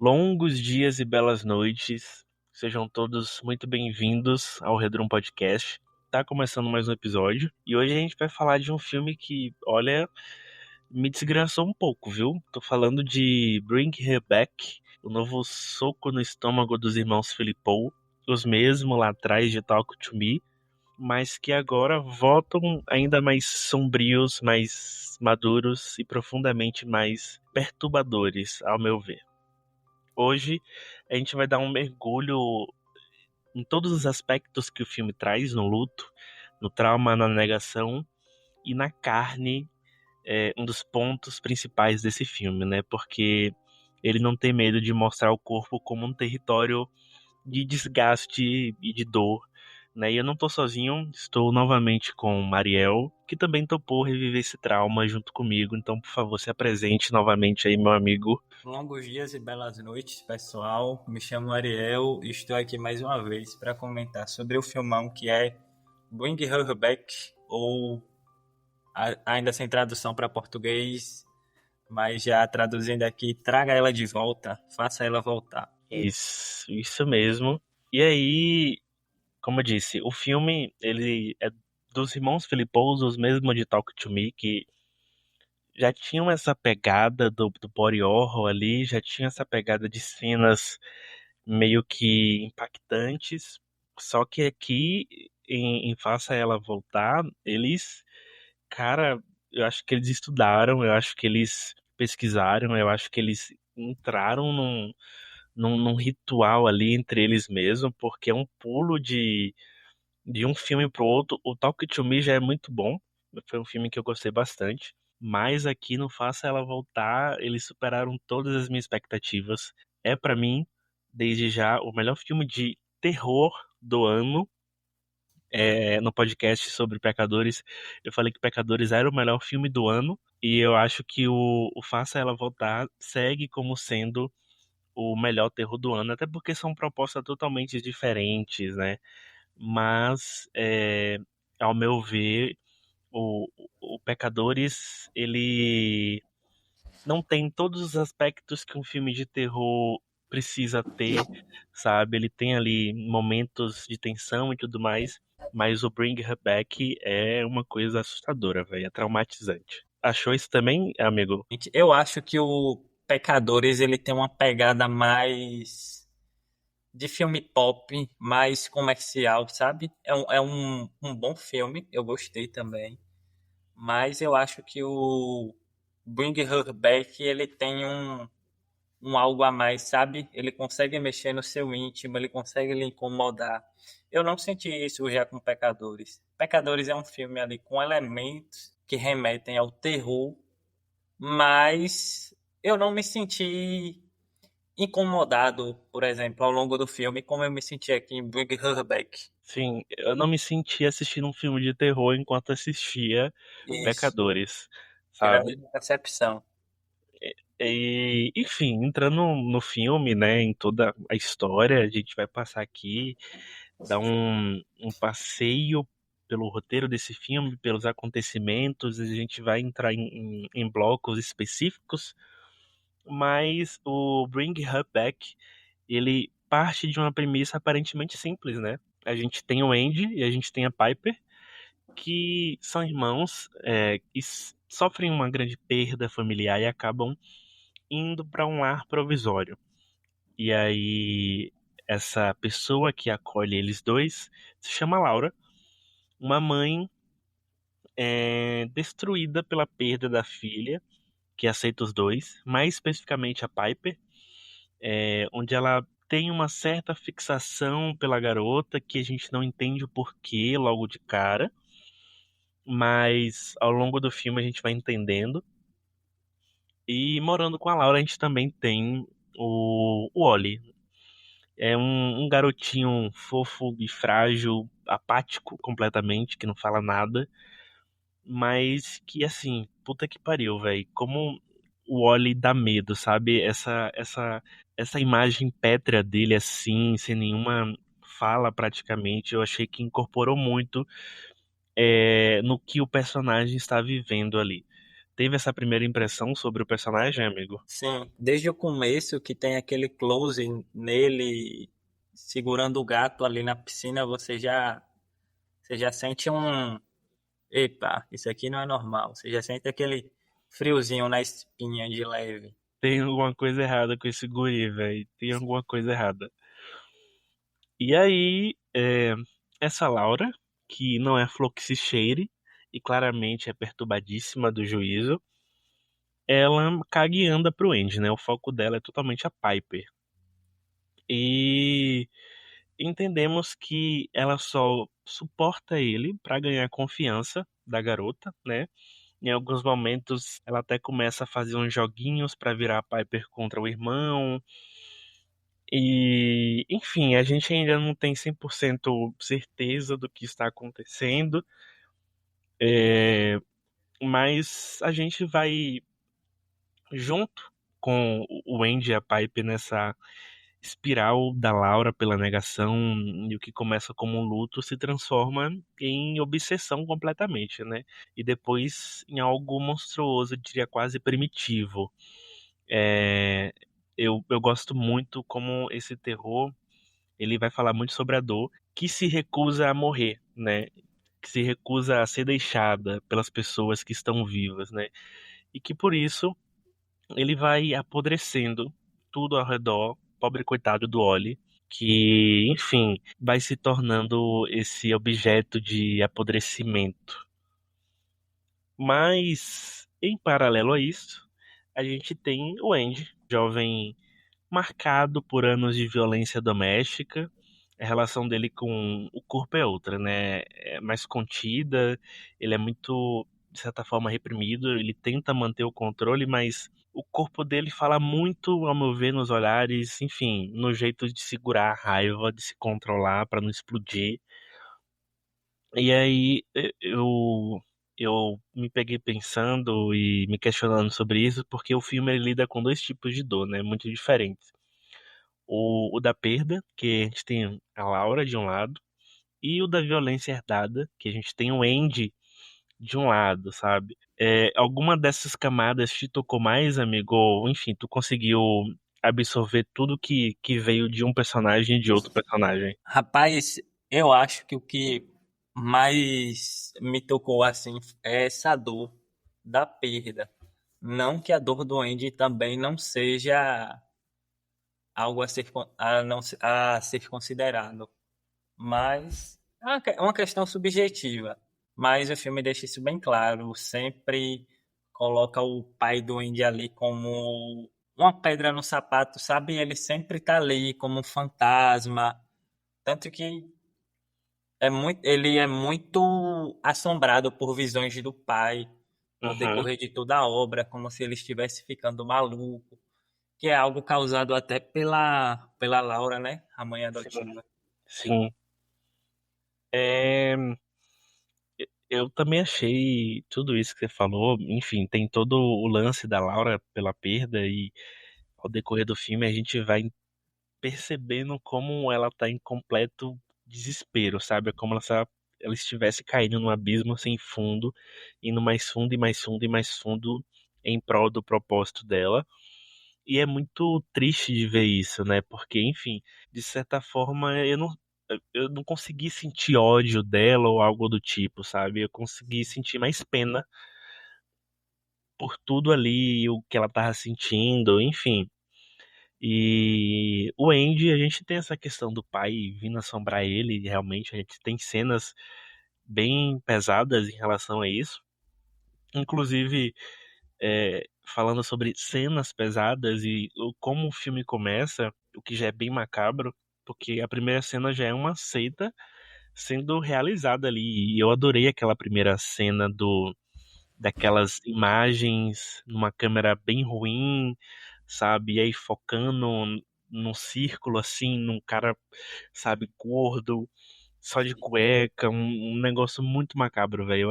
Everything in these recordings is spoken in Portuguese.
Longos dias e belas noites. Sejam todos muito bem-vindos ao Redrum Podcast. Tá começando mais um episódio e hoje a gente vai falar de um filme que, olha, me desgraçou um pouco, viu? Tô falando de Bring Her Back, o novo soco no estômago dos irmãos Philippou, os mesmos lá atrás de Talk to Me, mas que agora voltam ainda mais sombrios, mais maduros e profundamente mais perturbadores, ao meu ver. Hoje a gente vai dar um mergulho em todos os aspectos que o filme traz no luto, no trauma, na negação e na carne, um dos pontos principais desse filme, né? Porque ele não tem medo de mostrar o corpo como um território de desgaste e de dor, né? E eu não tô sozinho, estou novamente com Mariel, que também topou reviver esse trauma junto comigo. Então, por favor, se apresente novamente aí, meu amigo. Longos dias e belas noites, pessoal. Me chamo Ariel e estou aqui mais uma vez para comentar sobre o filmão que é Bring Her Back, ou ainda sem tradução para português, mas já traduzindo aqui, Traga Ela de Volta, Faça Ela Voltar. Isso mesmo. E aí, como eu disse, o filme, ele é dos irmãos Philippous, os mesmos de Talk to Me, que já tinham essa pegada do body horror ali, já tinha essa pegada de cenas meio que impactantes, só que aqui, em Faça Ela Voltar, eles, cara, eu acho que eles estudaram, eu acho que eles pesquisaram, eu acho que eles entraram num ritual ali entre eles mesmo, porque é um pulo de um filme pro outro. O Talk to Me já é muito bom, foi um filme que eu gostei bastante, mas aqui no Faça Ela Voltar, eles superaram todas as minhas expectativas. É pra mim, desde já, o melhor filme de terror do ano. No podcast sobre Pecadores, eu falei que Pecadores era o melhor filme do ano, e eu acho que o Faça Ela Voltar segue como sendo o melhor terror do ano, até porque são propostas totalmente diferentes, né? Mas, ao meu ver, o, o Pecadores, ele não tem todos os aspectos que um filme de terror precisa ter, sabe? Ele tem ali momentos de tensão e tudo mais, mas o Bring Her Back é uma coisa assustadora, velho, é traumatizante. Achou isso também, amigo? Eu acho que o Pecadores ele tem uma pegada mais de filme pop, mais comercial, sabe? É um bom filme, eu gostei também. Mas eu acho que o Bring Her Back ele tem um algo a mais, sabe? Ele consegue mexer no seu íntimo, ele consegue lhe incomodar. Eu não senti isso já com Pecadores. Pecadores é um filme ali com elementos que remetem ao terror, mas eu não me senti incomodado, por exemplo, ao longo do filme, como eu me senti aqui em Bring Her Back. Sim, eu não me senti assistindo um filme de terror enquanto assistia Isso, Pecadores, tive a sabe? mesma percepção. E, enfim, entrando no filme, né, em toda a história, a gente vai passar aqui, dar um passeio pelo roteiro desse filme, pelos acontecimentos, a gente vai entrar em blocos específicos, mas o Bring Her Back, ele parte de uma premissa aparentemente simples, né? A gente tem o Andy e a gente tem a Piper, que são irmãos, sofrem uma grande perda familiar e acabam indo para um lar provisório. E aí, essa pessoa que acolhe eles dois se chama Laura, uma mãe destruída pela perda da filha, que aceita os dois, mais especificamente a Piper, onde ela tem uma certa fixação pela garota que a gente não entende o porquê logo de cara, mas ao longo do filme a gente vai entendendo. E morando com a Laura a gente também tem o Oli. É um garotinho fofo e frágil, apático completamente, que não fala nada, mas que assim, puta que pariu, velho. Como o Oli dá medo, sabe? Essa imagem pétrea dele assim, sem nenhuma fala praticamente, eu achei que incorporou muito no que o personagem está vivendo ali. teve essa primeira impressão sobre o personagem, amigo? Sim, desde o começo que tem aquele close nele segurando o gato ali na piscina, você já sente um, epa, isso aqui não é normal. Você já sente aquele friozinho na espinha de leve. Tem alguma coisa errada com esse guri, velho. Tem alguma coisa errada. E aí, essa Laura, que não é flor que se cheire, e claramente é perturbadíssima do juízo, ela caga e anda pro Andy, né? O foco dela é totalmente a Piper. E entendemos que ela só suporta ele pra ganhar a confiança da garota, né? Em alguns momentos ela até começa a fazer uns joguinhos pra virar a Piper contra o irmão. E, enfim, a gente ainda não tem 100% certeza do que está acontecendo, mas a gente vai junto com o Andy e a Piper nessa espiral da Laura pela negação, e o que começa como um luto se transforma em obsessão completamente, né? E depois em algo monstruoso, eu diria quase primitivo. É, eu gosto muito como esse terror ele vai falar muito sobre a dor que se recusa a morrer, né? Que se recusa a ser deixada pelas pessoas que estão vivas, né? E que por isso ele vai apodrecendo tudo ao redor, pobre coitado do Oli, que, enfim, vai se tornando esse objeto de apodrecimento. Mas, em paralelo a isso, a gente tem o Andy, jovem marcado por anos de violência doméstica. A relação dele com o corpo é outra, né? É mais contida, ele é muito, de certa forma, reprimido, ele tenta manter o controle, mas o corpo dele fala muito, ao meu ver, nos olhares, enfim, no jeito de segurar a raiva, de se controlar para não explodir. E aí eu me peguei pensando e me questionando sobre isso, porque o filme ele lida com dois tipos de dor, né? Muito diferentes. O da perda, que a gente tem a Laura de um lado, e o da violência herdada, que a gente tem o Andy de um lado, sabe? Alguma dessas camadas te tocou mais, amigo? Ou, enfim, tu conseguiu absorver tudo que veio de um personagem e de outro personagem? Rapaz, eu acho que o que mais me tocou assim é essa dor da perda. Não que a dor do Andy também não seja algo a ser, a não, a ser considerado, mas é uma questão subjetiva. Mas o filme deixa isso bem claro, sempre coloca o pai do Andy ali como uma pedra no sapato, sabe? Ele sempre tá ali como um fantasma. Tanto que ele é muito assombrado por visões do pai no Uhum, decorrer de toda a obra, como se ele estivesse ficando maluco, que é algo causado até pela Laura, né? A mãe sim, adotiva. sim. É, eu também achei tudo isso que você falou. Enfim, tem todo o lance da Laura pela perda, e ao decorrer do filme a gente vai percebendo como ela tá em completo desespero, sabe? É como se ela estivesse caindo num abismo sem fundo, indo mais fundo e mais fundo e mais fundo em prol do propósito dela. E é muito triste de ver isso, né? Porque, enfim, de certa forma, eu não consegui sentir ódio dela ou algo do tipo, sabe? Eu consegui sentir mais pena por tudo ali, o que ela tava sentindo, enfim. E o Andy, a gente tem essa questão do pai vindo assombrar ele, e realmente a gente tem cenas bem pesadas em relação a isso. Inclusive, falando sobre cenas pesadas e como o filme começa, o que já é bem macabro, porque a primeira cena já é uma seita sendo realizada ali. E eu adorei aquela primeira cena daquelas imagens numa câmera bem ruim, sabe? E aí focando num círculo assim, num cara, sabe, gordo, só de cueca, um negócio muito macabro, velho. Eu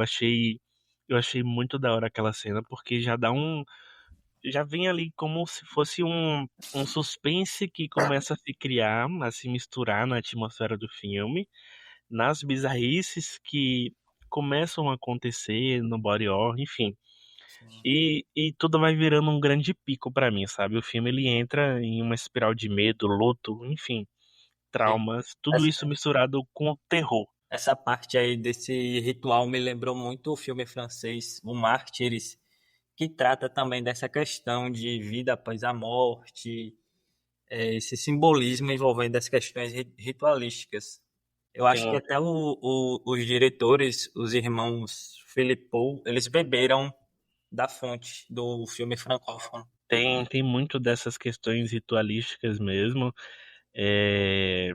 achei muito da hora aquela cena, porque já vem ali como se fosse um suspense que começa a se criar, a se misturar na atmosfera do filme, nas bizarrices que começam a acontecer no body horror, enfim. Sim. E tudo vai virando um grande pico pra mim, sabe? O filme ele entra em uma espiral de medo, luto, enfim, Sim. traumas, tudo Essa, isso misturado com o terror. essa parte aí desse ritual me lembrou muito o filme francês, O Mártires, que trata também dessa questão de vida após a morte, esse simbolismo envolvendo as questões ritualísticas. Eu acho que Sim, até os diretores, os irmãos Philippot, eles beberam da fonte do filme francófono. tem muito dessas questões ritualísticas mesmo. É,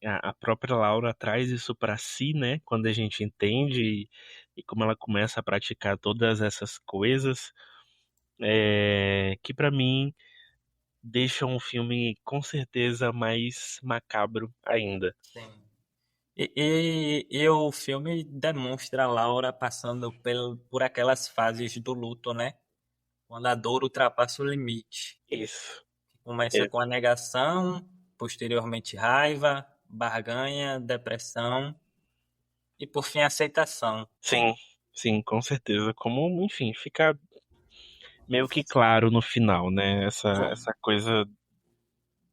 a própria Laura traz isso pra si, né? Quando a gente entende e como ela começa a praticar todas essas coisas, que pra mim deixam o filme com certeza mais macabro ainda. Sim. E o filme demonstra a Laura passando por aquelas fases do luto, né? Quando a dor ultrapassa o limite. Isso. Começa É, com a negação, posteriormente raiva, barganha, depressão e por fim a aceitação. sim, sim, com certeza. Como, enfim, fica meio que claro no final, né? Essa coisa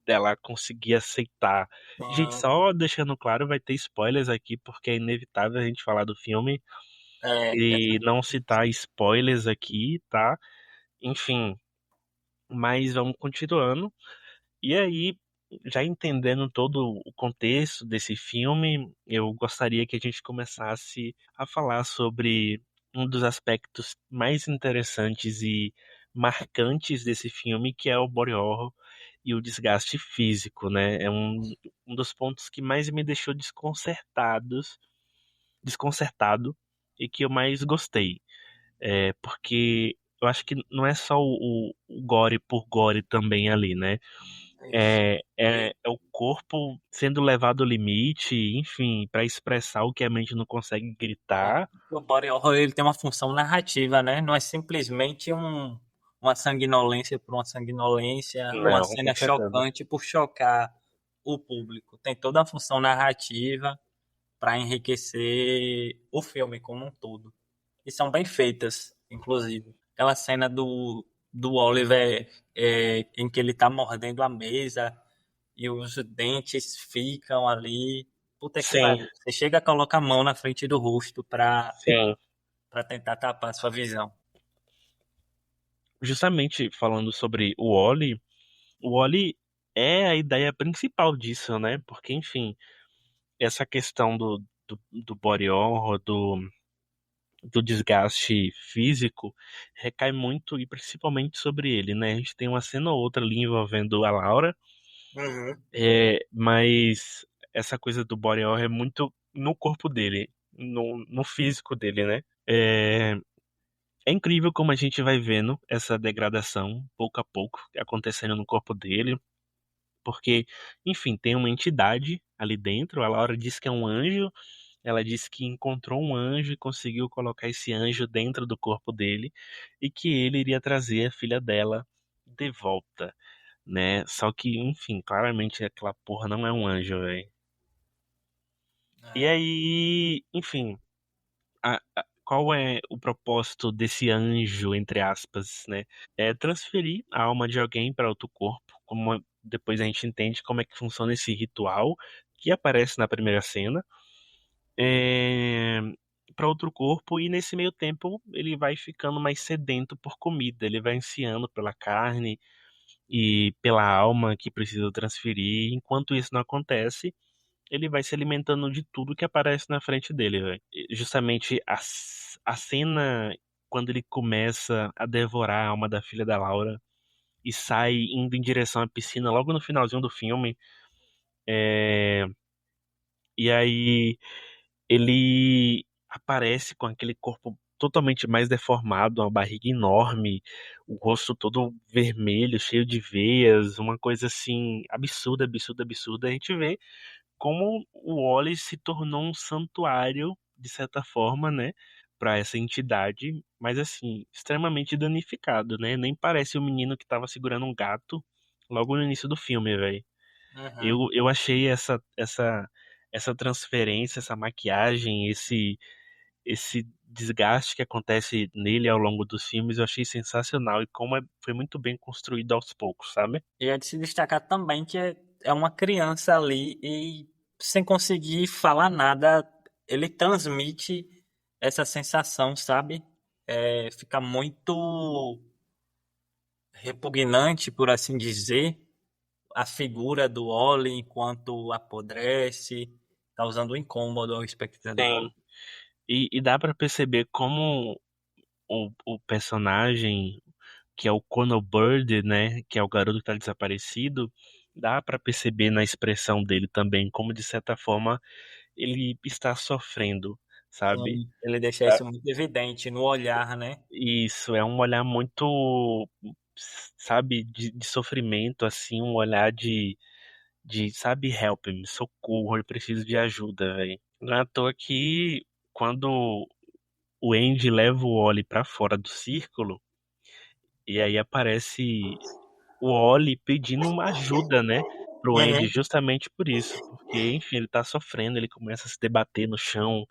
dela conseguir aceitar. Gente, Sim, só deixando claro, vai ter spoilers aqui, porque é inevitável a gente falar do filme e não citar spoilers aqui, tá? Enfim, mas vamos continuando. E aí, já entendendo todo o contexto desse filme, eu gostaria que a gente começasse a falar sobre um dos aspectos mais interessantes e marcantes desse filme, que é o body horror e o desgaste físico, né? É um dos pontos que mais me deixou desconcertado e que eu mais gostei. Porque eu acho que não é só o gore por gore também ali, né? isso. É o corpo sendo levado ao limite, enfim, para expressar o que a mente não consegue gritar. O body horror ele tem uma função narrativa, né? Não é simplesmente uma sanguinolência por uma sanguinolência, uma Não, com cena certeza. chocante por chocar o público. Tem toda a função narrativa para enriquecer o filme como um todo. E são bem feitas, inclusive. Aquela cena do Oliver em que ele tá mordendo a mesa e os dentes ficam ali. Puta que Sim, pariu. Você chega a colocar a mão na frente do rosto sim. pra tentar tapar a sua visão. Justamente falando sobre o Wall-E é a ideia principal disso, né? Porque, enfim, essa questão do body horror, do desgaste físico, recai muito e principalmente sobre ele, né? A gente tem uma cena ou outra ali envolvendo a Laura. Uhum. Mas essa coisa do body horror é muito no corpo dele, no físico dele, né? É incrível como a gente vai vendo essa degradação, pouco a pouco, acontecendo no corpo dele, porque, enfim, tem uma entidade ali dentro. A Laura diz que é um anjo, ela disse que encontrou um anjo e conseguiu colocar esse anjo dentro do corpo dele, e que ele iria trazer a filha dela de volta, né? Só que, enfim, claramente aquela porra não é um anjo, velho. E É. aí, enfim, qual é o propósito desse anjo, entre aspas, né? É transferir a alma de alguém para outro corpo, como depois a gente entende como é que funciona esse ritual que aparece na primeira cena, é, para outro corpo, e nesse meio tempo ele vai ficando mais sedento por comida, ele vai ansiando pela carne e pela alma que precisa transferir. Enquanto isso não acontece, ele vai se alimentando de tudo que aparece na frente dele, velho. E justamente a cena quando ele começa a devorar a alma da filha da Laura e sai indo em direção à piscina logo no finalzinho do filme, é... e aí ele aparece com aquele corpo totalmente mais deformado, uma barriga enorme, o rosto todo vermelho, cheio de veias, uma coisa assim absurda, absurda, absurda. A gente vê como o Wally se tornou um santuário, de certa forma, né, para essa entidade, mas assim, extremamente danificado, né? Nem parece o menino que tava segurando um gato logo no início do filme, velho. Uhum. Eu achei essa transferência, essa maquiagem, esse desgaste que acontece nele ao longo dos filmes, eu achei sensacional e como foi muito bem construído aos poucos, sabe? E é de se destacar também que é uma criança ali e sem conseguir falar nada, ele transmite essa sensação, sabe? É, fica muito repugnante, por assim dizer, a figura do Oli enquanto apodrece, causando incômodo ao espectador. Sim. E dá pra perceber como o personagem, que é o Conor Bird, né, que é o garoto que tá desaparecido, dá pra perceber na expressão dele também, como de certa forma ele está sofrendo, sabe? Sim, ele deixa isso muito evidente no olhar, né? Isso, é um olhar muito, sabe, de sofrimento, assim, um olhar sabe, help me, socorro, eu preciso de ajuda, velho. Não é à toa que quando o Andy leva o Ollie pra fora do círculo, e aí aparece o Ollie pedindo uma ajuda, né, pro Andy, Uhum. justamente por isso, porque, enfim, ele tá sofrendo, ele começa a se debater no chão,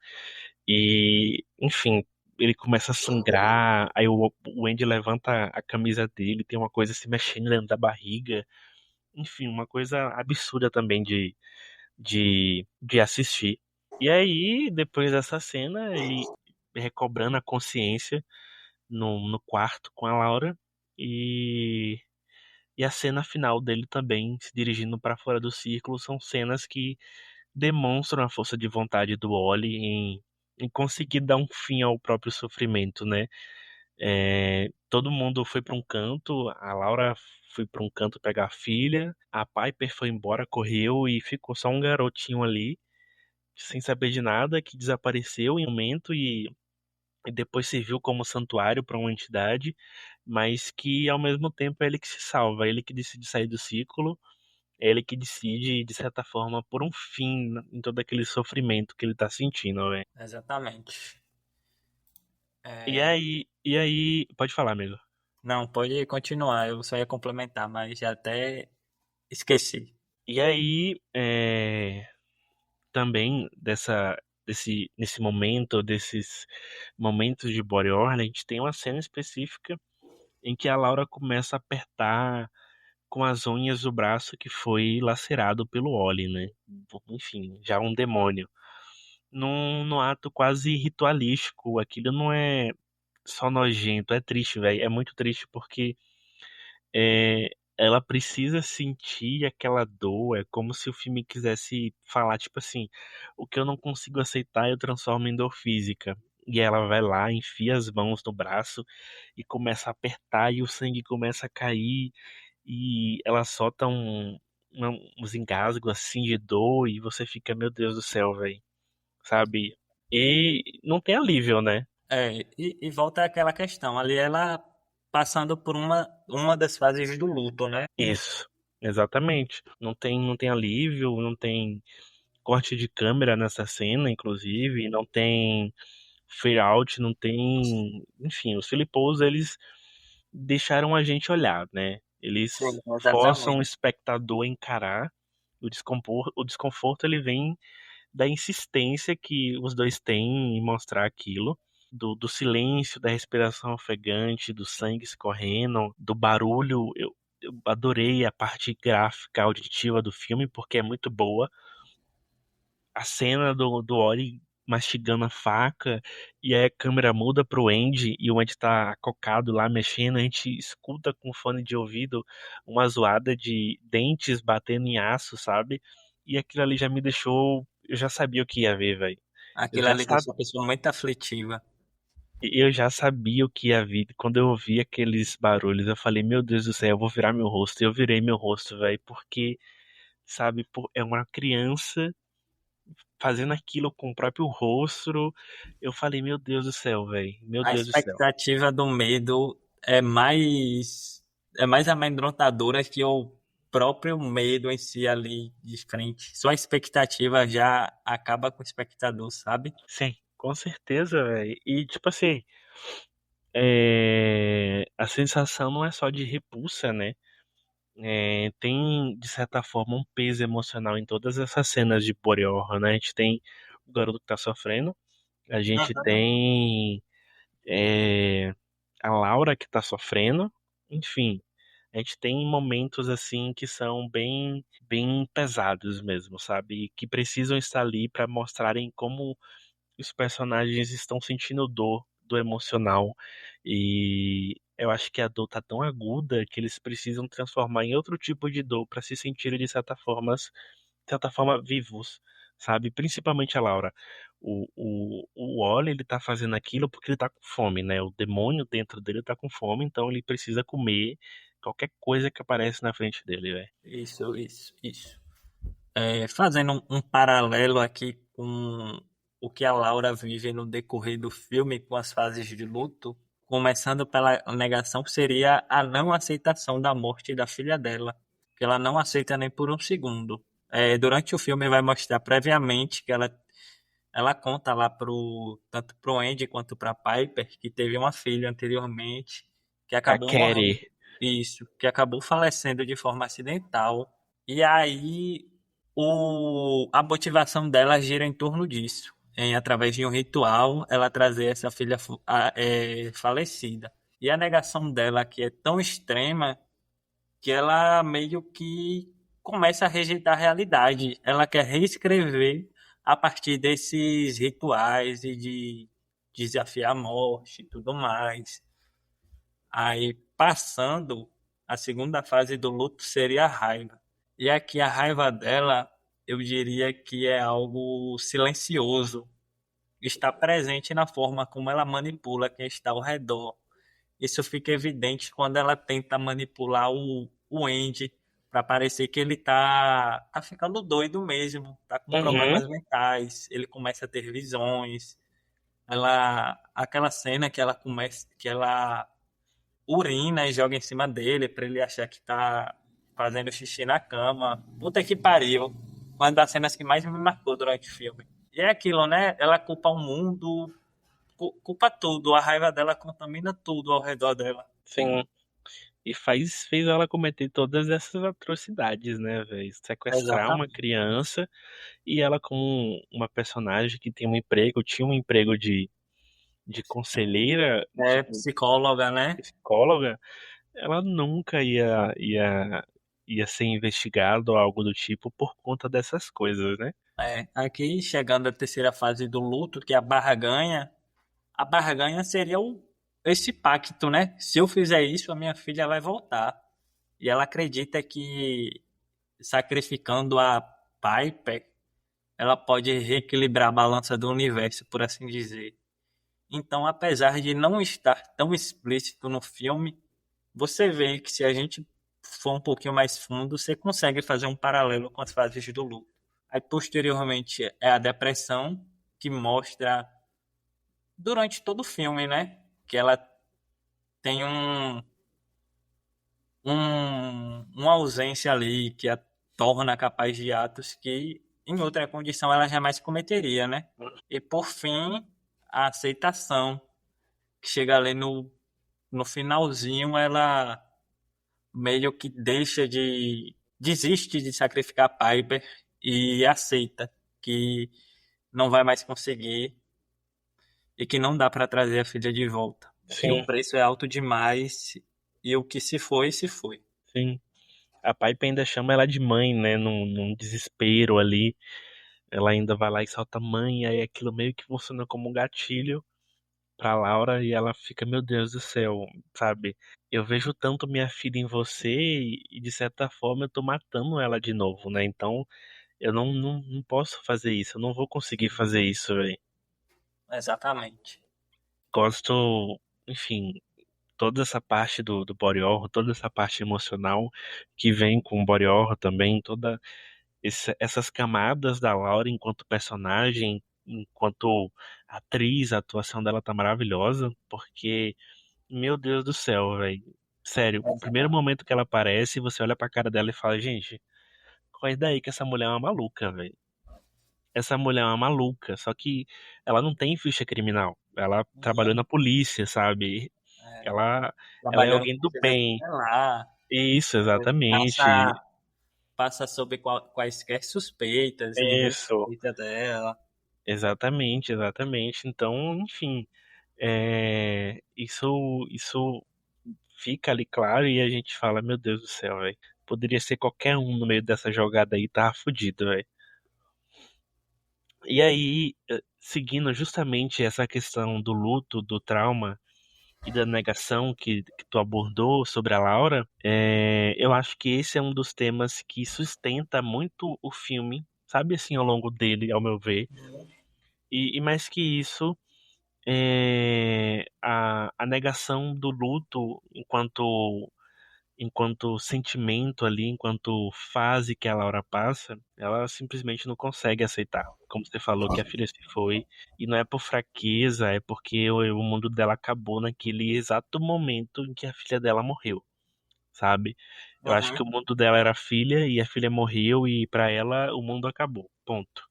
e, enfim, ele começa a sangrar, aí o Andy levanta a camisa dele, tem uma coisa se mexendo dentro da barriga. Enfim, uma coisa absurda também de assistir. E aí, depois dessa cena, ele recobrando a consciência no quarto com a Laura e, e a cena final dele também se dirigindo para fora do círculo são cenas que demonstram a força de vontade do Oli em conseguir dar um fim ao próprio sofrimento, né? Todo mundo foi para um canto, a Laura foi para um canto pegar a filha, a Piper foi embora, correu e ficou só um garotinho ali, sem saber de nada, que desapareceu em um momento e depois serviu como santuário para uma entidade, mas que ao mesmo tempo é ele que se salva, é ele que decide sair do ciclo, é ele que decide, de certa forma, pôr um fim em todo aquele sofrimento que ele tá sentindo, velho. Exatamente. E É, aí, e aí, pode falar, amigo. não, pode continuar, eu só ia complementar, mas já até esqueci. E aí, também nesse momento, desses momentos de body horror, a gente tem uma cena específica em que a Laura começa a apertar com as unhas o braço que foi lacerado pelo Oli, né? Enfim, já um demônio. Num ato quase ritualístico, aquilo não é só nojento, é triste, velho. É muito triste porque ela precisa sentir aquela dor. É como se o filme quisesse falar, tipo assim, o que eu não consigo aceitar eu transformo em dor física. E ela vai lá, enfia as mãos no braço e começa a apertar e o sangue começa a cair e ela solta uns engasgos assim de dor e você fica, meu Deus do céu, velho, sabe? E não tem alívio, né? É, e volta àquela questão, ali ela passando por uma das fases do luto, né? Isso, exatamente. Não tem alívio, não tem corte de câmera nessa cena, inclusive, não tem fade out, não tem, enfim, os Philippous, eles deixaram a gente olhar, né? Sim, Eles forçam o exatamente. espectador a encarar o desconforto, ele vem da insistência que os dois têm em mostrar aquilo. Do silêncio, da respiração ofegante, do sangue escorrendo, do barulho. Eu adorei a parte gráfica, auditiva do filme, porque é muito boa. A cena do Ori mastigando a faca, e aí a câmera muda pro Andy, e o Andy tá cocado lá mexendo, a gente escuta com fone de ouvido uma zoada de dentes batendo em aço, sabe? E aquilo ali já me deixou. Eu já sabia o que ia ver, velho. Eu Aquilo já ali sabia. deixa a pessoa muito aflitiva. Eu já sabia o que ia vir. Quando eu ouvi aqueles barulhos, eu falei, meu Deus do céu, eu vou virar meu rosto. E eu virei meu rosto, velho, porque, sabe, é uma criança fazendo aquilo com o próprio rosto. Eu falei, meu Deus do céu, velho, meu A Deus do céu. expectativa do medo é mais amedrontadora que o próprio medo em si ali de frente. Só a expectativa já acaba com o espectador, sabe? Sim, com certeza, velho. E, tipo assim, a sensação não é só de repulsa, né? Tem, de certa forma, um peso emocional em todas essas cenas de body horror, né? A gente tem o garoto que tá sofrendo, A gente Aham. tem é, a Laura que tá sofrendo. Enfim, a gente tem momentos assim que são bem pesados mesmo, sabe? E que precisam estar ali para mostrarem como os personagens estão sentindo dor do emocional. E eu acho que a dor tá tão aguda que eles precisam transformar em outro tipo de dor para se sentirem de certa forma vivos, sabe? Principalmente a Laura. O Wally, ele tá fazendo aquilo porque ele tá com fome, né? O demônio dentro dele tá com fome, então ele precisa comer qualquer coisa que aparece na frente dele, velho. Isso. Fazendo um paralelo aqui com o que a Laura vive no decorrer do filme com as fases de luto, começando pela negação, que seria a não aceitação da morte da filha dela, que ela não aceita nem por um segundo. Durante o filme vai mostrar previamente que ela conta lá tanto pro Andy quanto pra Piper que teve uma filha anteriormente que A acabou morrendo. Carrie. Isso, que acabou falecendo de forma acidental. E aí a motivação dela gira em torno disso. Através de um ritual, ela trazer essa filha falecida. E a negação dela que é tão extrema que ela meio que começa a rejeitar a realidade. Ela quer reescrever a partir desses rituais e de desafiar a morte e tudo mais. Aí, passando, a segunda fase do luto seria a raiva. E aqui a raiva dela, eu diria que é algo silencioso. Está presente na forma como ela manipula quem está ao redor. Isso fica evidente quando ela tenta manipular o Andy para parecer que ele tá ficando doido mesmo, tá com Uhum. problemas mentais, ele começa a ter visões. Aquela cena que ela urina e joga em cima dele para ele achar que tá fazendo xixi na cama. Puta que pariu. Uma das cenas que mais me marcou durante o filme. E é aquilo, né? Ela culpa o mundo, culpa tudo. A raiva dela contamina tudo ao redor dela. Sim. E fez ela cometer todas essas atrocidades, né, velho? Sequestrar uma Exatamente. criança e ela como uma personagem que tem um emprego, tinha um emprego de conselheira, É tipo, psicóloga, né? psicóloga, ela nunca ia ser investigada ou algo do tipo por conta dessas coisas, né? Aqui chegando à terceira fase do luto, que é a barganha seria esse pacto, né? Se eu fizer isso, a minha filha vai voltar. E ela acredita que sacrificando a Piper, ela pode reequilibrar a balança do universo, por assim dizer. Então, apesar de não estar tão explícito no filme, você vê que se a gente for um pouquinho mais fundo, você consegue fazer um paralelo com as fases do luto. Aí, posteriormente, é a depressão, que mostra durante todo o filme, né? Que ela tem uma ausência ali que a torna capaz de atos que, em outra condição, ela jamais cometeria, né? E, por fim, a aceitação, que chega ali no finalzinho, ela meio que desiste de sacrificar a Piper e aceita que não vai mais conseguir e que não dá para trazer a filha de volta. Que o Sim, preço é alto demais e o que se foi, se foi. sim. A Piper ainda chama ela de mãe, né? Num desespero ali. Ela ainda vai lá e solta mãe, aí aquilo meio que funciona como um gatilho pra Laura e ela fica, meu Deus do céu, sabe? Eu vejo tanto minha filha em você e de certa forma eu tô matando ela de novo, né? Então eu não posso fazer isso, eu não vou conseguir fazer isso, velho. Exatamente. Gosto, enfim, toda essa parte do body horror, toda essa parte emocional que vem com o body horror também, toda essas camadas da Laura enquanto personagem, enquanto atriz, a atuação dela tá maravilhosa, porque, meu Deus do céu, velho. Sério, o primeiro Exatamente. momento que ela aparece, você olha pra cara dela e fala, gente, qual é daí que essa mulher é uma maluca, velho? Essa mulher é uma maluca, só que ela não tem ficha criminal. Ela trabalhou na Uhum. polícia, sabe? É, Ela, ela é trabalhou no alguém do conselho bem. tutelar, Isso, passa, exatamente. passa sobre quaisquer suspeitas e ninguém Isso. suspeita dela. Exatamente, exatamente. Então, enfim, isso fica ali claro e a gente fala, meu Deus do céu, velho. Poderia ser qualquer um no meio dessa jogada aí, tava fudido, velho. E aí, seguindo justamente essa questão do luto, do trauma e da negação que tu abordou sobre a Laura, eu acho que esse é um dos temas que sustenta muito o filme, sabe assim, ao longo dele, ao meu ver. E mais que isso, a negação do luto enquanto sentimento ali, enquanto fase que a Laura passa, ela simplesmente não consegue aceitar. Como você falou, que a filha se foi, e não é por fraqueza, é porque o mundo dela acabou naquele exato momento em que a filha dela morreu, sabe? Eu acho que Uhum, o mundo dela era a filha, e a filha morreu, e pra ela o mundo acabou. Ponto.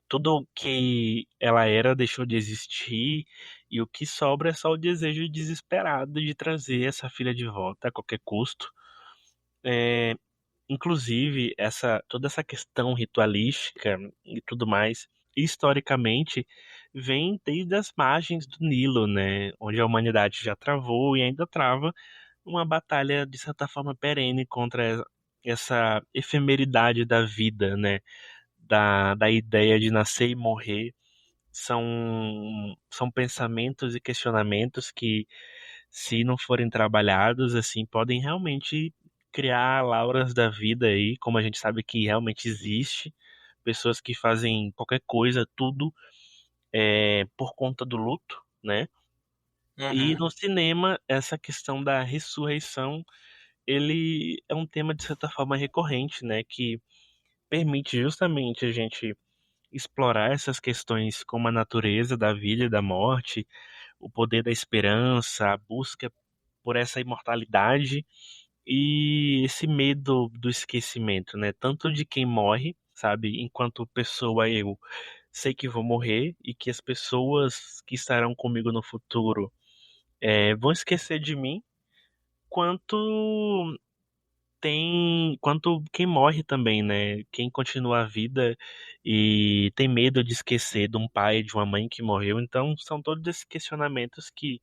Tudo que ela era deixou de existir, e o que sobra é só o desejo desesperado de trazer essa filha de volta a qualquer custo. É, inclusive, toda essa questão ritualística e tudo mais, historicamente, vem desde as margens do Nilo, né? Onde a humanidade já travou e ainda trava uma batalha, de certa forma, perene contra essa efemeridade da vida, né? Da ideia de nascer e morrer. São pensamentos e questionamentos que, se não forem trabalhados, assim, podem realmente criar lauras da vida aí, como a gente sabe que realmente existe, pessoas que fazem qualquer coisa, tudo por conta do luto, né? E uhum, no cinema, essa questão da ressurreição, ele é um tema de certa forma recorrente, né? Que permite justamente a gente explorar essas questões como a natureza da vida e da morte, o poder da esperança, a busca por essa imortalidade e esse medo do esquecimento, né? Tanto de quem morre, sabe? Enquanto pessoa, eu sei que vou morrer e que as pessoas que estarão comigo no futuro vão esquecer de mim, quanto quanto quem morre também, né? Quem continua a vida e tem medo de esquecer de um pai, de uma mãe que morreu. Então, são todos esses questionamentos que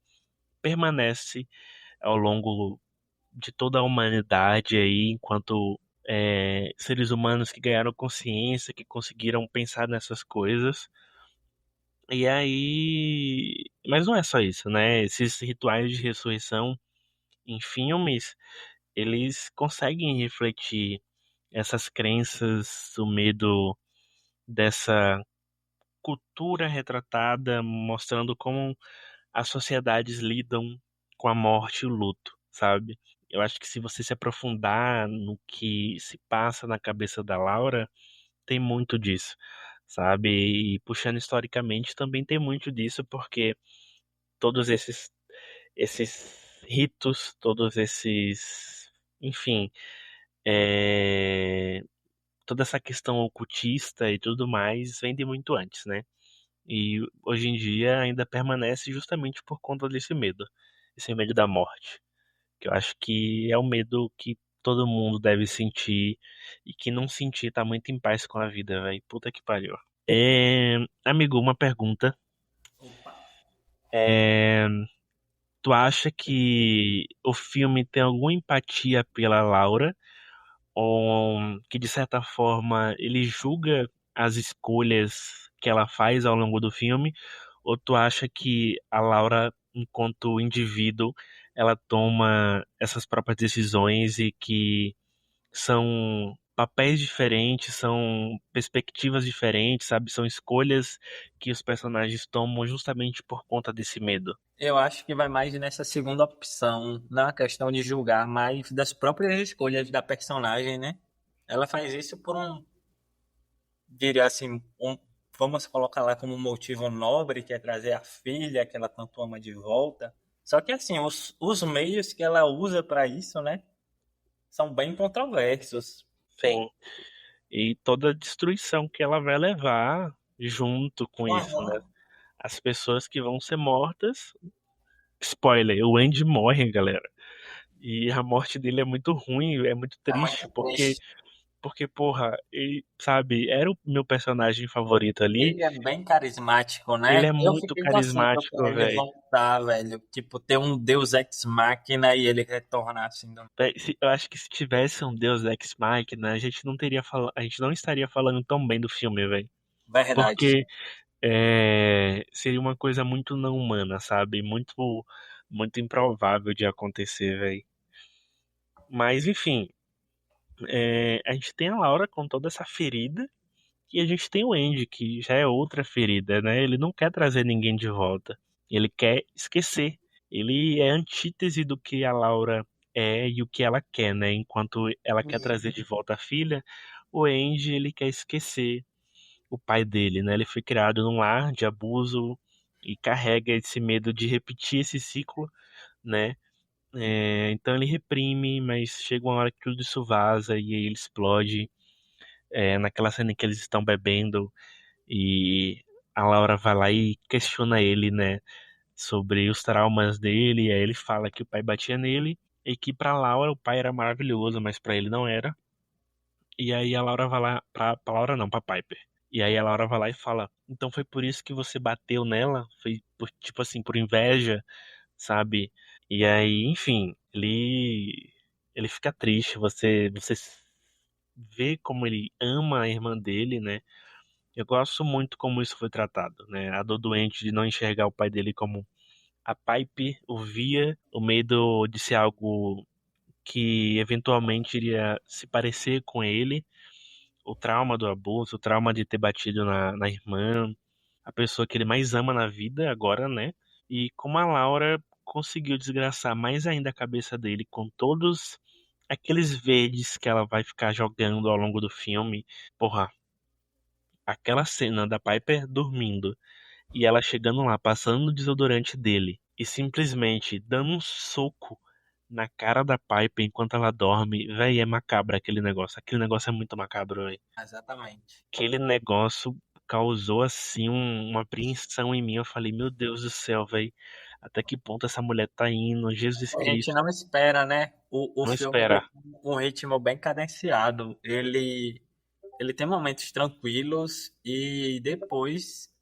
permanecem ao longo de toda a humanidade aí, enquanto seres humanos que ganharam consciência, que conseguiram pensar nessas coisas. E aí, mas não é só isso, né? Esses rituais de ressurreição em filmes, eles conseguem refletir essas crenças, o medo dessa cultura retratada, mostrando como as sociedades lidam com a morte e o luto, sabe? Eu acho que se você se aprofundar no que se passa na cabeça da Laura, tem muito disso, sabe? E puxando historicamente também tem muito disso, porque todos esses ritos, todos esses, enfim, é, toda essa questão ocultista e tudo mais vem de muito antes, né? E hoje em dia ainda permanece justamente por conta desse medo, esse medo da morte, que eu acho que é o medo que todo mundo deve sentir e que não sentir tá muito em paz com a vida, velho. Puta que pariu. Amigo, uma pergunta. opa. É, tu acha que o filme tem alguma empatia pela Laura? Ou que de certa forma ele julga as escolhas que ela faz ao longo do filme? Ou tu acha que a Laura, enquanto indivíduo, ela toma essas próprias decisões e que são papéis diferentes, são perspectivas diferentes, sabe? São escolhas que os personagens tomam justamente por conta desse medo. Eu acho que vai mais nessa segunda opção, na questão de julgar mais das próprias escolhas da personagem, né? Ela faz isso por diria assim, vamos colocar lá como um motivo nobre, que é trazer a filha que ela tanto ama de volta. Só que assim, os meios que ela usa para isso, né, são bem controversos. Sim. E toda a destruição que ela vai levar junto com isso, né? Uhum. As pessoas que vão ser mortas. Spoiler, o Andy morre, galera. E a morte dele é muito ruim, é muito É triste, muito porque triste. Porque, porra, ele, sabe, era o meu personagem favorito ali. Ele é bem carismático, Ele né? é Eu muito fiquei torcendo carismático, pra ele velho. voltar, velho. Tipo, ter um Deus Ex Machina e ele retornar assim. Eu acho que se tivesse um Deus Ex Machina, a gente não estaria falando tão bem do filme, velho. Verdade. Porque seria uma coisa muito não humana, sabe? Muito improvável de acontecer, velho. Mas, enfim, a gente tem a Laura com toda essa ferida. E a gente tem o Andy, que já é outra ferida, né? Ele não quer trazer ninguém de volta. Ele quer esquecer. Ele é a antítese do que a Laura é e o que ela quer, né? Enquanto ela quer trazer de volta a filha, o Andy, ele quer esquecer o pai dele, né? Ele foi criado num lar de abuso e carrega esse medo de repetir esse ciclo, né? Então ele reprime, mas chega uma hora que tudo isso vaza e aí ele explode. Naquela cena em que eles estão bebendo e a Laura vai lá e questiona ele, né, sobre os traumas dele, e aí ele fala que o pai batia nele e que pra Laura o pai era maravilhoso, mas pra ele não era. E aí a Laura vai lá, pra Laura não, pra Piper. E aí a Laura vai lá e fala: "Então foi por isso que você bateu nela? Foi tipo assim, por inveja, sabe?" E aí, enfim, ele fica triste, você vê como ele ama a irmã dele, né? Eu gosto muito como isso foi tratado, né? A dor doente de não enxergar o pai dele como a Pipe o via, o medo de ser algo que eventualmente iria se parecer com ele, o trauma do abuso, o trauma de ter batido na irmã, a pessoa que ele mais ama na vida agora, né? E como a Laura conseguiu desgraçar mais ainda a cabeça dele com todos aqueles verdes que ela vai ficar jogando ao longo do filme. Porra, aquela cena da Piper dormindo e ela chegando lá, passando o desodorante dele e simplesmente dando um soco na cara da Piper enquanto ela dorme, véi, é macabro aquele negócio. Aquele negócio é muito macabro, véi. Exatamente. Aquele negócio causou assim uma apreensão em mim. Eu falei, meu Deus do céu, véi. Até que ponto essa mulher tá indo? Jesus A gente Cristo. não espera, né? O Não filme espera. ele tem um ritmo bem cadenciado. Ele tem momentos tranquilos e depois,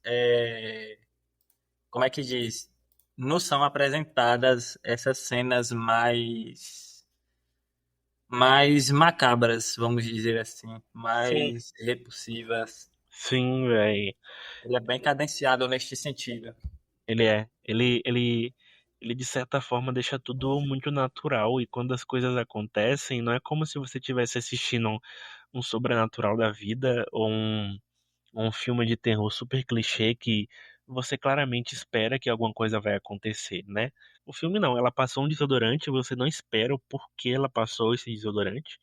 como é que diz? Nos são apresentadas essas cenas mais macabras, vamos dizer assim, Sim, mais repulsivas. sim, véi. Ele é bem cadenciado neste sentido. Ele é. Ele de certa forma deixa tudo muito natural e quando as coisas acontecem, não é como se você estivesse assistindo um sobrenatural da vida ou um filme de terror super clichê que você claramente espera que alguma coisa vai acontecer, né? O filme não, ela passou um desodorante, você não espera o porquê ela passou esse desodorante.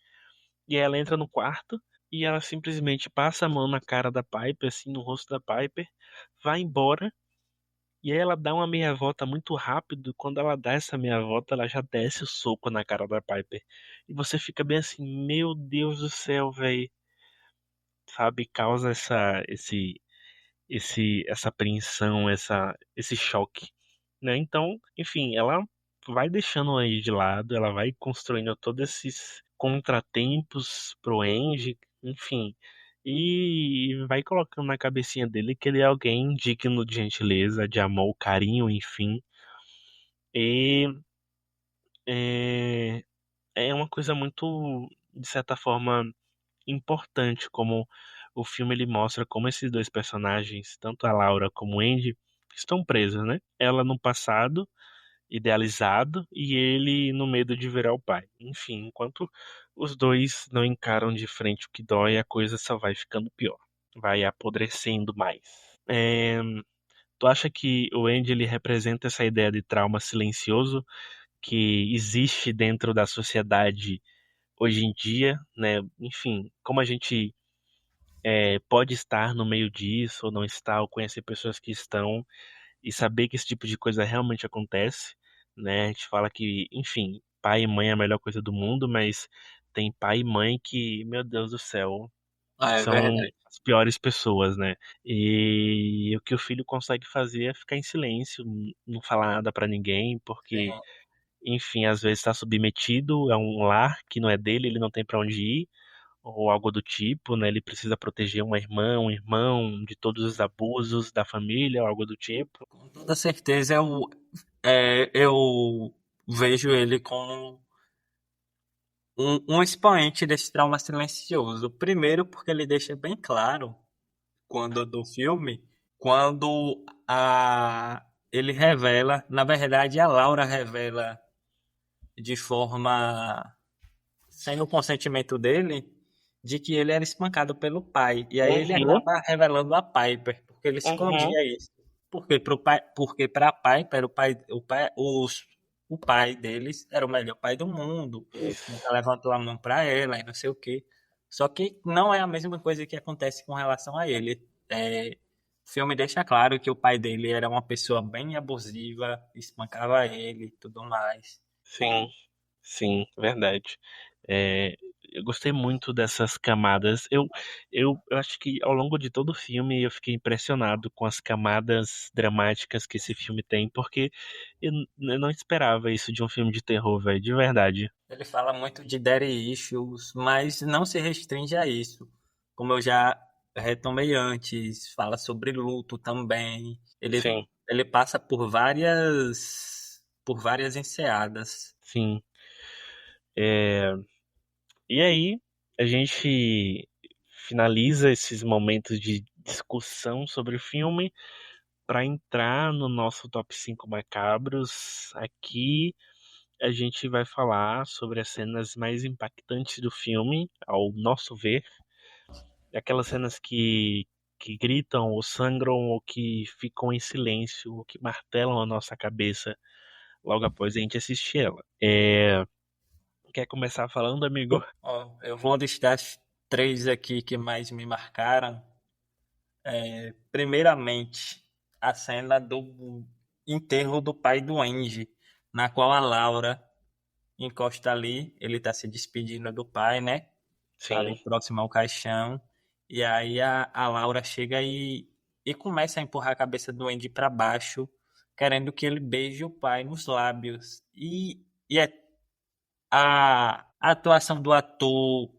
E aí ela entra no quarto e ela simplesmente passa a mão na cara da Piper, assim, no rosto da Piper, vai embora e aí ela dá uma meia volta muito rápido. Quando ela dá essa meia volta, ela já desce o soco na cara da Piper. E você fica bem assim, meu Deus do céu, velho. Sabe? Causa essa apreensão, esse choque, né? Então, enfim, ela vai deixando aí de lado, ela vai construindo todos esses contratempos pro Andy, enfim, e vai colocando na cabecinha dele que ele é alguém digno de gentileza, de amor, carinho, enfim. E é, é uma coisa muito, de certa forma, importante como o filme ele mostra como esses dois personagens, tanto a Laura como o Andy, estão presos, né? Ela no passado, idealizado, e ele no medo de virar o pai. Enfim, enquanto os dois não encaram de frente o que dói, a coisa só vai ficando pior, vai apodrecendo mais. É, Tu acha que o Andy ele representa essa ideia de trauma silencioso que existe dentro da sociedade hoje em dia, né? Enfim, como a gente pode estar no meio disso ou não estar, ou conhecer pessoas que estão e saber que esse tipo de coisa realmente acontece, né? A gente fala que, enfim, pai e mãe é a melhor coisa do mundo, mas tem pai e mãe que, meu Deus do céu, Ah, é são verdade. as piores pessoas, né? E o que o filho consegue fazer é ficar em silêncio, não falar nada pra ninguém, porque, Sim. enfim, às vezes está submetido a um lar que não é dele, ele não tem pra onde ir ou algo do tipo, né? Ele precisa proteger uma irmã, um irmão de todos os abusos da família, ou algo do tipo. Com toda certeza eu vejo ele como um expoente desse trauma silencioso. Primeiro, porque ele deixa bem claro, quando do filme, quando ele revela, na verdade, a Laura revela de forma sem o consentimento dele, de que ele era espancado pelo pai. E aí ele Uhum, acaba revelando a Piper, porque ele uhum. escondia isso. Porque pro pai, porque para Piper, o pai deles era o melhor pai do mundo. Nunca Isso. levantou a mão para ela e não sei o quê. Só que não é a mesma coisa que acontece com relação a ele. O filme deixa claro que o pai dele era uma pessoa bem abusiva, espancava ele e tudo mais. Sim, sim, verdade. É, eu gostei muito dessas camadas. Eu acho que ao longo de todo o filme eu fiquei impressionado com as camadas dramáticas que esse filme tem, porque eu não esperava isso de um filme de terror, velho, de verdade. Ele fala muito de daddy issues, mas não se restringe a isso. Como eu já retomei antes, fala sobre luto também. Sim, Ele passa por várias enseadas. sim. É, e aí, a gente finaliza esses momentos de discussão sobre o filme para entrar no nosso top 5 macabros. Aqui a gente vai falar sobre as cenas mais impactantes do filme, ao nosso ver. Aquelas cenas que gritam, ou sangram, ou que ficam em silêncio, ou que martelam a nossa cabeça logo após a gente assistir ela. Quer começar falando, amigo? Ó, eu vou listar as três aqui que mais me marcaram. Primeiramente, a cena do enterro do pai do Andy, na qual a Laura encosta ali, ele tá se despedindo do pai, né? Tá ali Sim, próximo ao caixão. E aí a Laura chega e começa a empurrar a cabeça do Andy para baixo, querendo que ele beije o pai nos lábios. E a atuação do ator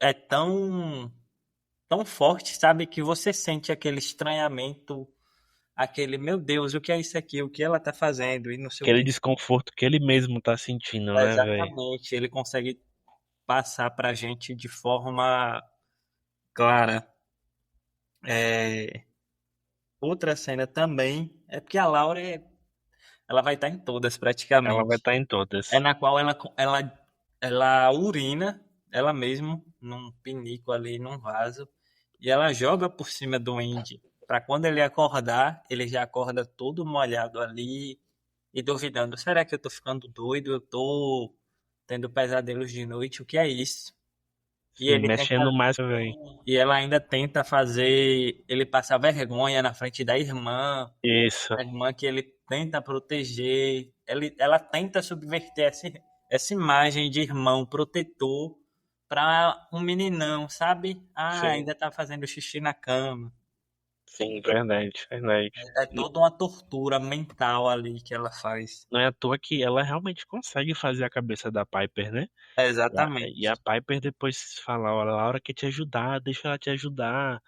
é tão forte, sabe, que você sente aquele estranhamento, aquele, meu Deus, o que é isso aqui? O que ela tá fazendo? E não sei o aquele que. desconforto que ele mesmo tá sentindo, né, velho? Exatamente, ele consegue passar pra gente de forma clara. É, outra cena também é porque a Laura ela vai estar em todas Ela vai praticamente. estar em É todas. na qual ela urina ela mesma num pinico ali, num vaso, e ela joga por cima do Andy. Para quando ele acordar, ele já acorda todo molhado ali e duvidando: será que eu tô ficando doido? Eu tô tendo pesadelos de noite? O que é isso? E Sim, ele tenta mexendo mais, velho. e ela ainda tenta fazer ele passar vergonha na frente da irmã, Isso, a irmã que ele tenta proteger. Ela tenta subverter essa imagem de irmão protetor para um meninão, sabe? Ah, sim, ainda tá fazendo xixi na cama. sim, verdade, verdade. É toda uma tortura mental ali que ela faz. Não é à toa que ela realmente consegue fazer a cabeça da Piper, né? E a Exatamente. Piper depois fala, olha, a Laura quer te ajudar, deixa ela te ajudar.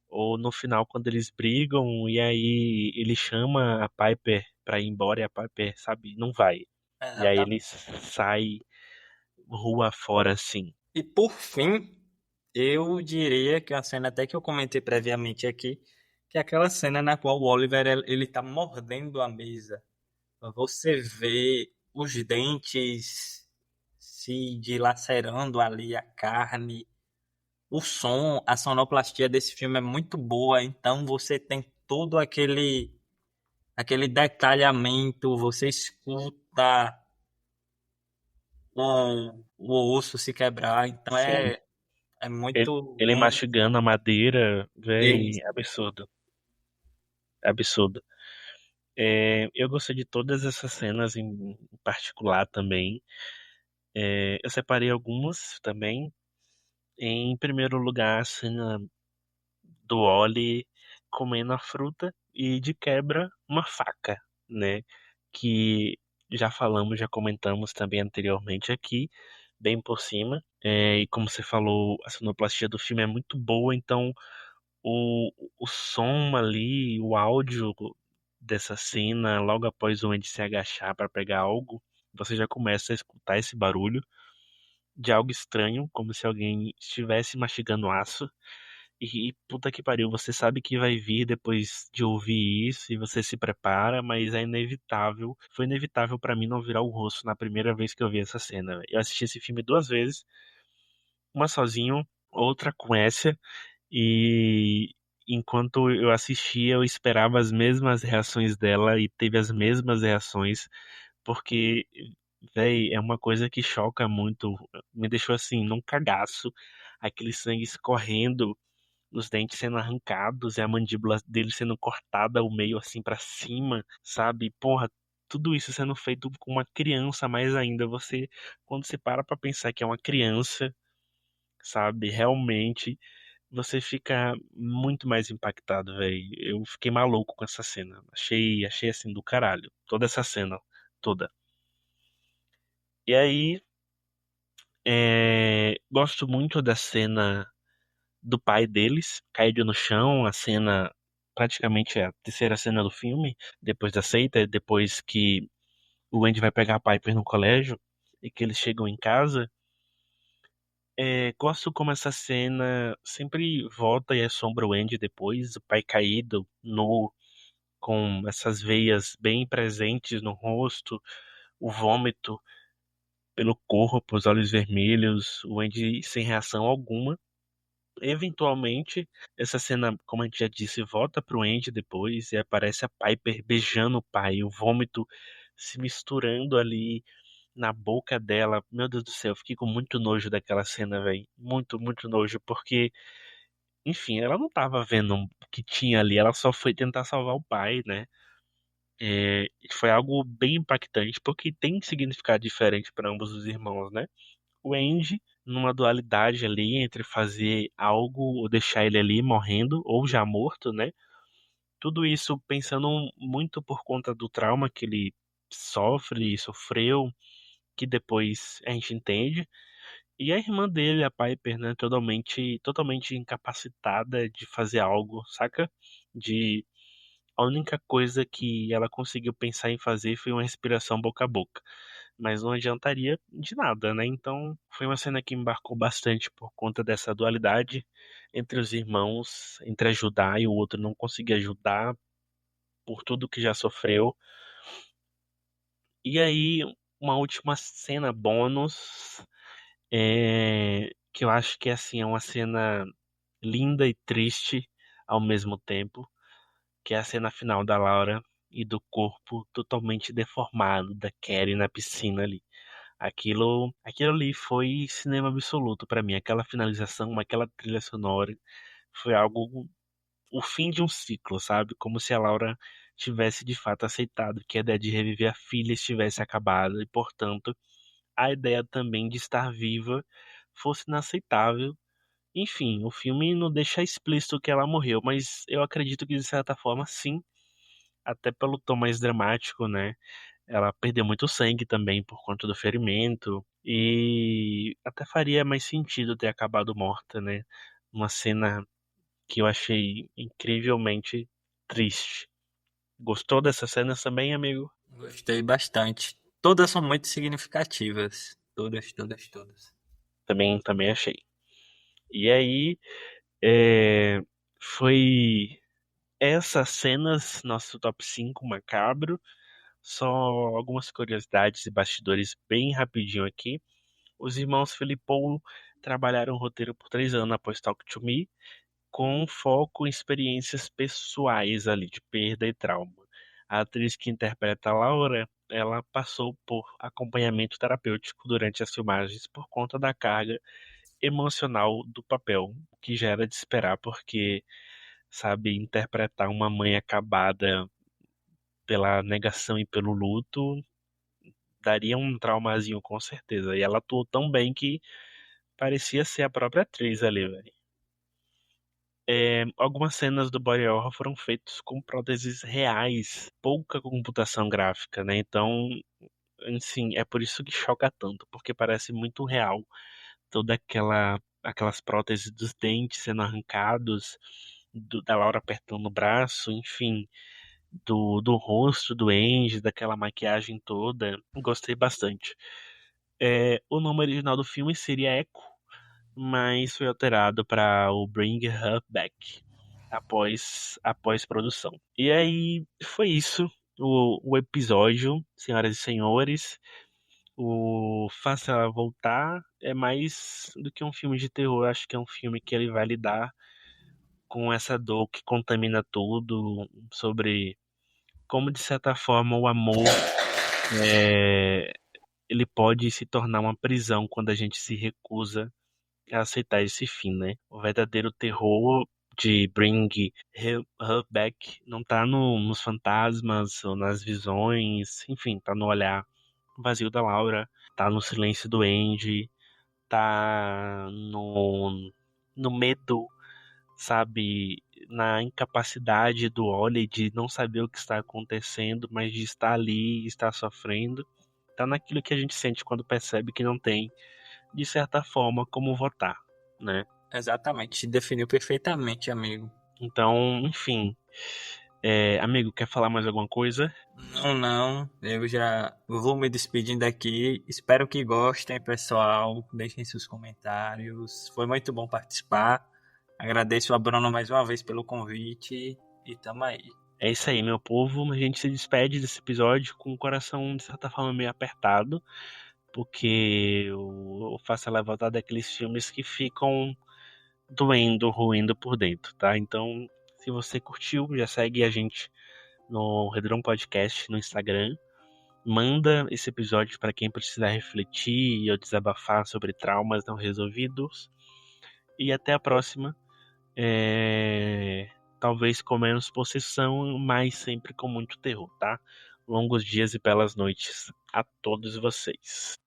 Ou no final, quando eles brigam, e aí ele chama a Piper pra ir embora, e a Piper, sabe, não vai. E aí ele Exatamente. sai rua fora, assim. E por fim, eu diria que a cena até que eu comentei previamente aqui, que é aquela cena na qual o Oliver ele tá mordendo a mesa. Você vê os dentes se dilacerando ali, a carne, o som, a sonoplastia desse filme é muito boa, então você tem todo aquele detalhamento, você escuta o osso se quebrar, então Sim. é Ele, muito ele mastigando a madeira, véi, isso. absurdo. Absurdo. Eu gostei de todas essas cenas em particular também. Eu separei algumas também. Em primeiro lugar, a cena do Oli comendo a fruta e de quebra uma faca, né? Que já falamos, já comentamos também anteriormente aqui, bem por cima. E como você falou, a sonoplastia do filme é muito boa, então o, o som ali, o áudio dessa cena, logo após o Andy se agachar para pegar algo, você já começa a escutar esse barulho de algo estranho, como se alguém estivesse mastigando aço. E puta que pariu, você sabe que vai vir depois de ouvir isso e você se prepara, mas é inevitável. Foi inevitável pra mim não virar o rosto na primeira vez que eu vi essa cena. Eu assisti esse filme duas vezes, uma sozinho, outra com Essia, e enquanto eu assistia, eu esperava as mesmas reações dela e teve as mesmas reações, porque, véi, é uma coisa que choca muito, me deixou assim, num cagaço, aquele sangue escorrendo, os dentes sendo arrancados e a mandíbula dele sendo cortada ao meio assim pra cima, sabe? Porra, tudo isso sendo feito com uma criança mais ainda. Você, quando você para pra pensar que é uma criança, sabe? Realmente, você fica muito mais impactado, velho. Eu fiquei maluco com essa cena. Achei assim do caralho. Toda essa cena, toda. E aí, gosto muito da cena do pai deles, caído no chão, a cena praticamente é a terceira cena do filme, depois da seita, depois que o Andy vai pegar a Piper no colégio e que eles chegam em casa. Gosto como essa cena sempre volta e assombra o Andy depois, o pai caído, nu, com essas veias bem presentes no rosto, o vômito pelo corpo, os olhos vermelhos, o Andy sem reação alguma. Eventualmente, essa cena, como a gente já disse, volta pro Andy depois e aparece a Piper beijando o pai, o vômito se misturando ali na boca dela. Meu Deus do céu, eu fiquei com muito nojo daquela cena, velho. Muito, muito nojo, porque, enfim, ela não tava vendo o que tinha ali, ela só foi tentar salvar o pai, né? Foi algo bem impactante, porque tem significado diferente para ambos os irmãos, né? O Andy numa dualidade ali entre fazer algo ou deixar ele ali morrendo ou já morto, né? Tudo isso pensando muito por conta do trauma que ele sofre e sofreu, que depois a gente entende. E a irmã dele, a Piper, né, totalmente incapacitada de fazer algo, saca? De A única coisa que ela conseguiu pensar em fazer foi uma respiração boca a boca, mas não adiantaria de nada, né? Então, foi uma cena que me marcou bastante por conta dessa dualidade entre os irmãos, entre ajudar e o outro não conseguir ajudar por tudo que já sofreu. E aí, uma última cena bônus, que eu acho que assim é uma cena linda e triste ao mesmo tempo, que é a cena final da Laura e do corpo totalmente deformado da Carrie na piscina ali. Aquilo ali foi cinema absoluto pra mim. Aquela finalização, aquela trilha sonora, foi algo, o fim de um ciclo, sabe? Como se a Laura tivesse de fato aceitado que a ideia de reviver a filha estivesse acabada e, portanto, a ideia também de estar viva fosse inaceitável. Enfim, o filme não deixa explícito que ela morreu, mas eu acredito que de certa forma sim, até pelo tom mais dramático, né? Ela perdeu muito sangue também por conta do ferimento e até faria mais sentido ter acabado morta, né? Uma cena que eu achei incrivelmente triste. Gostou dessa cena também, amigo? Gostei bastante. Todas são muito significativas. Todas, todas, todas. Também achei. E aí, é, foi essas cenas, nosso top 5 macabro. Só algumas curiosidades e bastidores bem rapidinho aqui. Os irmãos Philippou trabalharam o roteiro por 3 anos após Talk to Me, com foco em experiências pessoais ali, de perda e trauma. A atriz que interpreta a Laura, ela passou por acompanhamento terapêutico durante as filmagens por conta da carga emocional do papel, o que já era de esperar, porque, sabe, interpretar uma mãe acabada pela negação e pelo luto daria um traumazinho com certeza. E ela atuou tão bem que parecia ser a própria atriz ali, velho. Algumas cenas do body horror foram feitas com próteses reais, pouca computação gráfica, né? Então Assim, é por isso que choca tanto, porque parece muito real toda aquelas próteses dos dentes sendo arrancados, da Laura apertando o braço, enfim, do rosto do Andy, daquela maquiagem toda. Gostei bastante. O nome original do filme seria Echo, mas foi alterado para o Bring Her Back após produção. E aí foi isso o episódio, senhoras e senhores. O Faça Ela Voltar é mais do que um filme de terror. Acho que é um filme que ele vai lidar com essa dor que contamina tudo, sobre como de certa forma o amor é, ele pode se tornar uma prisão quando a gente se recusa a aceitar esse fim, né? O verdadeiro terror de Bring Her Back não tá nos fantasmas ou nas visões, enfim, tá no olhar vazio da Laura, tá no silêncio do Andy, tá no medo, sabe? Na incapacidade do Ollie de não saber o que está acontecendo, mas de estar ali e estar sofrendo. Tá naquilo que a gente sente quando percebe que não tem, de certa forma, como votar, né? Exatamente, definiu perfeitamente, amigo. Então, enfim. Amigo, quer falar mais alguma coisa? Não, não, eu já vou me despedindo aqui. Espero que gostem, pessoal. Deixem seus comentários. Foi muito bom participar. Agradeço a Bruno mais uma vez pelo convite e tamo aí. É isso aí, meu povo. A gente se despede desse episódio com o coração, de certa forma, meio apertado, porque o Faça Ela Voltar é daqueles filmes que ficam doendo, ruindo por dentro, tá? Então, se você curtiu, já segue a gente no Redrão Podcast no Instagram. Manda esse episódio para quem precisar refletir ou desabafar sobre traumas não resolvidos. E até a próxima. Talvez com menos possessão, mas sempre com muito terror, tá? Longos dias e belas noites a todos vocês.